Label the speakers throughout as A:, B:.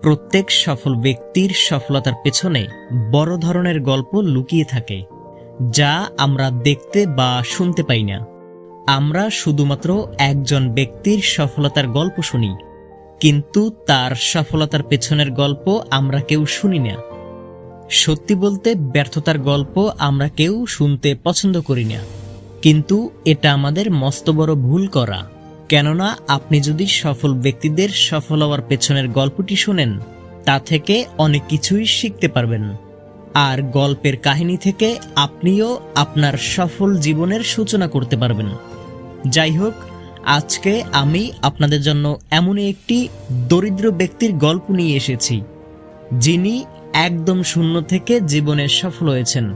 A: প্রত্যেক সফল ব্যক্তির সফলতার পেছনে বড় ধরনের গল্প লুকিয়ে থাকে, যা আমরা দেখতে বা শুনতে পাই না। আমরা শুধুমাত্র একজন ব্যক্তির সফলতার গল্প শুনি, কিন্তু তার সফলতার পেছনের গল্প আমরা কেউ শুনি না। সত্যি বলতে ব্যর্থতার গল্প আমরা কেউ শুনতে পছন্দ করি না, কিন্তু এটা আমাদের মস্ত বড় ভুল করা। কেননা আপনি যদি সফল ব্যক্তিদের সফল হওয়ার পেছনের গল্পটি শোনেন, তা থেকে অনেক কিছুই শিখতে পারবেন। আর গল্পের কাহিনী থেকে আপনিও আপনার সফল জীবনের সূচনা করতে পারবেন। যাই হোক, আজকে আমি আপনাদের জন্য এমন একটি দরিদ্র ব্যক্তির গল্প নিয়ে এসেছি, যিনি একদম শূন্য থেকে জীবনে সফল হয়েছেন।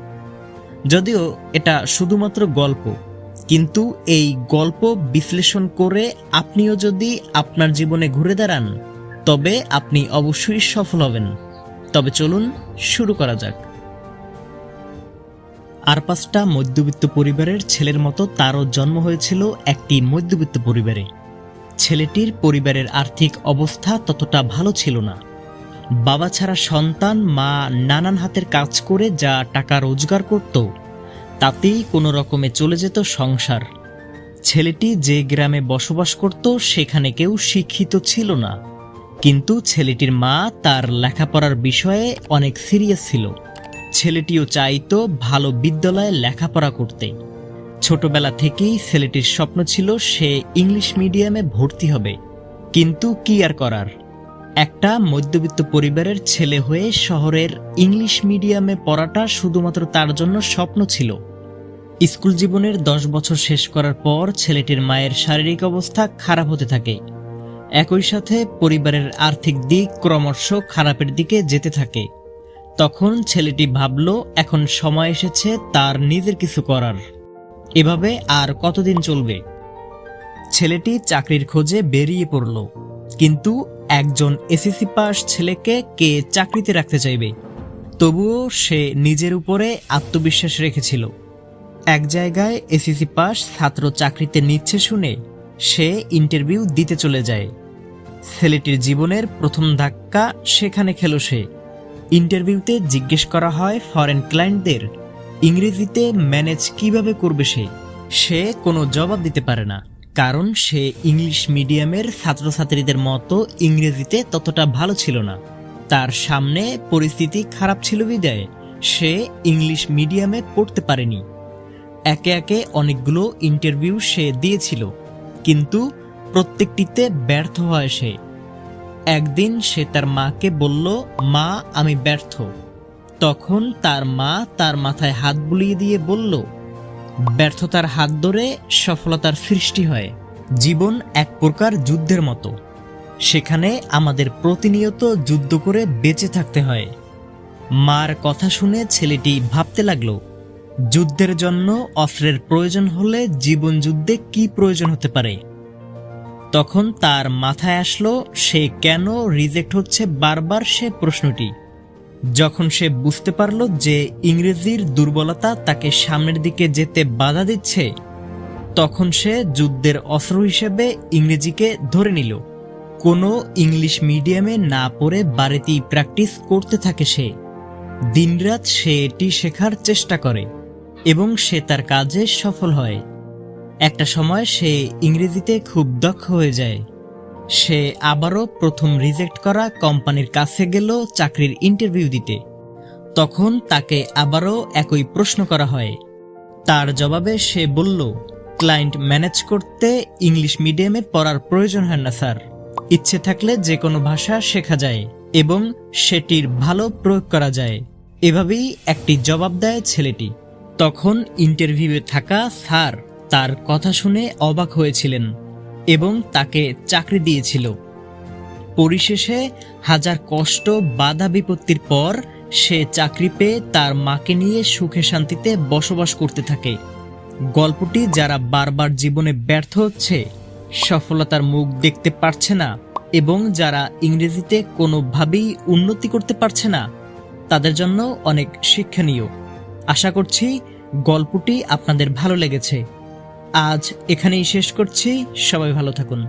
A: যদিও এটা শুধুমাত্র গল্প, কিন্তু এই গল্প বিশ্লেষণ করে আপনিও যদি আপনার জীবনে ঘুরে দাঁড়ান, তবে আপনি অবশ্যই সফল হবেন। তবে চলুন শুরু করা যাক। আর পাঁচটা মধ্যবিত্ত পরিবারের ছেলের মতো তারও জন্ম হয়েছিল একটি মধ্যবিত্ত পরিবারে। ছেলেটির পরিবারের আর্থিক অবস্থা ততটা ভালো ছিল না। বাবা ছাড়া সন্তান, মা নানান হাতের কাজ করে যা টাকা রোজগার করত, তাতেই কোনো রকমে চলে যেত সংসার। ছেলেটি যে গ্রামে বসবাস করত সেখানে কেউ শিক্ষিত ছিল না, কিন্তু ছেলেটির মা তার লেখাপড়ার বিষয়ে অনেক সিরিয়াস ছিল। ছেলেটিও চাইতো ভালো বিদ্যালয়ে লেখাপড়া করতে। ছোটবেলা থেকেই ছেলেটির স্বপ্ন ছিল সে ইংলিশ মিডিয়ামে ভর্তি হবে, কিন্তু কি আর করার, একটা মধ্যবিত্ত পরিবারের ছেলে হয়ে শহরের ইংলিশ মিডিয়ামে পড়াটা শুধুমাত্র তার জন্য স্বপ্ন ছিল। স্কুল জীবনের 10 বছর শেষ করার পর ছেলেটির মায়ের শারীরিক অবস্থা খারাপ হতে থাকে। একই সাথে পরিবারের আর্থিক দিক ক্রমশ খারাপের দিকে যেতে থাকে। তখন ছেলেটি ভাবল, এখন সময় এসেছে তার নিজের কিছু করার। এভাবে আর কতদিন চলবে? ছেলেটি চাকরির খোঁজে বেরিয়ে পড়ল, কিন্তু একজন এসএসসি পাস ছেলেকে কে চাকরিতে রাখতে চাইবে? তবুও সে নিজের উপরে আত্মবিশ্বাস রেখেছিল। এক জায়গায় এসএসসি পাস ছাত্র চাকরিতে নিচ্ছে শুনে সে ইন্টারভিউ দিতে চলে যায়। ছেলেটির জীবনের প্রথম ধাক্কা সেখানে খেল সে। ইন্টারভিউতে জিজ্ঞেস করা হয় ফরেন ক্লায়েন্টদের ইংরেজিতে ম্যানেজ কিভাবে করবে। সে কোনো জবাব দিতে পারে না, কারণ সে ইংলিশ মিডিয়ামের ছাত্রছাত্রীদের মতো ইংরেজিতে ততটা ভালো ছিল না। তার সামনে পরিস্থিতি খারাপ ছিল বিদায় সে ইংলিশ মিডিয়ামে পড়তে পারেনি। একে একে অনেকগুলো ইন্টারভিউ সে দিয়েছিল, কিন্তু প্রত্যেকটিতে ব্যর্থ হয় সে। একদিন সে তার মাকে বলল, মা আমি ব্যর্থ। তখন তার মা তার মাথায় হাত বুলিয়ে দিয়ে বলল, ব্যর্থতার হাত ধরে সফলতার সৃষ্টি হয়। জীবন এক প্রকার যুদ্ধের মতো, সেখানে আমাদের প্রতিনিয়ত যুদ্ধ করে বেঁচে থাকতে হয়। মার কথা শুনে ছেলেটি ভাবতে লাগলো, যুদ্ধের জন্য অস্ত্রের প্রয়োজন হলে জীবন যুদ্ধে কি প্রয়োজন হতে পারে। তখন তার মাথায় আসলো সে কেন রিজেক্ট হচ্ছে বারবার সে প্রশ্নটি। যখন সে বুঝতে পারল যে ইংরেজির দুর্বলতা তাকে সামনের দিকে যেতে বাধা দিচ্ছে, তখন সে যুদ্ধের অস্ত্র হিসেবে ইংরেজিকে ধরে নিল। কোনো ইংলিশ মিডিয়ামে না পড়ে বাড়িতেই প্র্যাকটিস করতে থাকে সে। দিনরাত সে এটি শেখার চেষ্টা করে এবং সে তার কাজে সফল হয়। একটা সময় সে ইংরেজিতে খুব দক্ষ হয়ে যায়। সে আবারও প্রথম রিজেক্ট করা কোম্পানির কাছে গেল চাকরির ইন্টারভিউ দিতে। তখন তাকে আবারও একই প্রশ্ন করা হয়। তার জবাবে সে বলল, ক্লায়েন্ট ম্যানেজ করতে ইংলিশ মিডিয়ামে পড়ার প্রয়োজন হয় না স্যার। ইচ্ছে থাকলে যে কোনো ভাষা শেখা যায় এবং সেটির ভালো প্রয়োগ করা যায়। এভাবেই একটি জবাব দেয় ছেলেটি। তখন ইন্টারভিউয়ে থাকা স্যার তার কথা শুনে অবাক হয়েছিলেন এবং তাকে চাকরি দিয়েছিল। পরিশেষে হাজার কষ্ট বাধা বিপত্তির পর সে চাকরি পেয়ে তার মাকে নিয়ে সুখে শান্তিতে বসবাস করতে থাকে। গল্পটি যারা বারবার জীবনে ব্যর্থ হচ্ছে, সফলতার মুখ দেখতে পারছে না এবং যারা ইংরেজিতে কোনোভাবেই উন্নতি করতে পারছে না, তাদের জন্য অনেক শিক্ষণীয়। আশা করছি গল্পটি আপনাদের ভালো লেগেছে। আজ এখানেই শেষ করছি। সবাই ভালো থাকুন।